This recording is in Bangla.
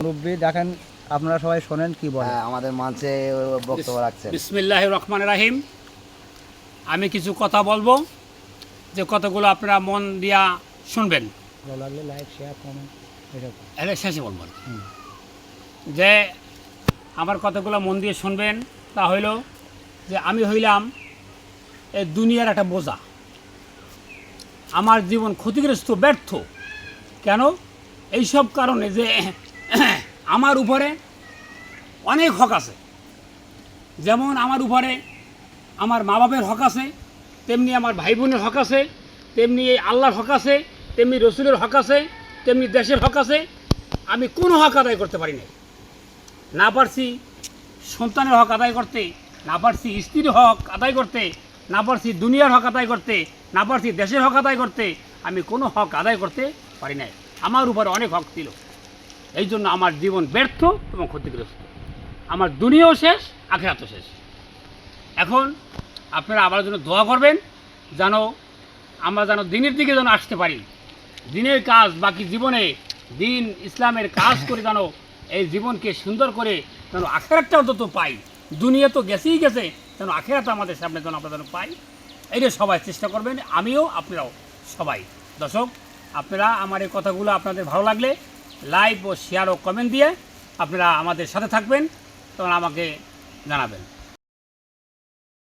মুরব্বি দেখেন, আপনারা সবাই শোনেন কি বলে। আমাদের মঞ্চে বক্তব্য রাখছেন। বিসমিল্লাহির রহমানির রহিম। আমি কিছু কথা বলবো, যে কথাগুলো আপনারা মন দিয়া শুনবেন। ভালো লাগলে লাইক, শেয়ার, কমেন্ট এরকম। এটা শেষে বলবো যে আমার কথাগুলো মন দিয়ে শুনবেন। তা হইল যে আমি হইলাম এই দুনিয়ার একটা বোঝা। আমার জীবন ক্ষতিগ্রস্ত, ব্যর্থ। কেন? এইসব কারণে যে আমার উপরে অনেক হক আছে। যেমন আমার উপরে আমার মা বাপের হক আছে, তেমনি আমার ভাই বোনের হক আছে, তেমনি আল্লাহর হক আছে, তেমনি রসুলের হক আছে, তেমনি দেশের হক আছে। আমি কোনো হক আদায় করতে পারি না পারছি সন্তানের হক আদায় করতে, না পারছি স্ত্রীর হক আদায় করতে, না পারছি দুনিয়ার হক আদায় করতে, না পারছি দেশের হক আদায় করতে। আমি কোনো হক আদায় করতে পারি নাই। আমার উপরে অনেক হক ছিল, এই জন্য আমার জীবন ব্যর্থ এবং ক্ষতিগ্রস্ত। আমার দুনিয়াও শেষ, আখিরাতও শেষ। এখন আপনারা আমার জন্য দোয়া করবেন, যেন আমরা যেন দিনের দিকে যেন আসতে পারি। দিনের কাজ বাকি জীবনে দিন ইসলামের কাজ করে যেন এই জীবনকে সুন্দর করে যেন আখেরাতটা অন্তত পাই। দুনিয়া তো গেছেই গেছে, যেন আখেরাতটা আমাদের সামনে যেন আমরা যেন পাই। এইটা সবাই চেষ্টা করবেন, আমিও, আপনারাও, সবাই। দর্শক, আপনারা আমার এই কথাগুলো আপনাদের ভালো লাগলে লাইক ও শেয়ার ও কমেন্ট দিয়ে আপনারা আমাদের সাথে থাকবেন, তখন আমাকে জানাবেন।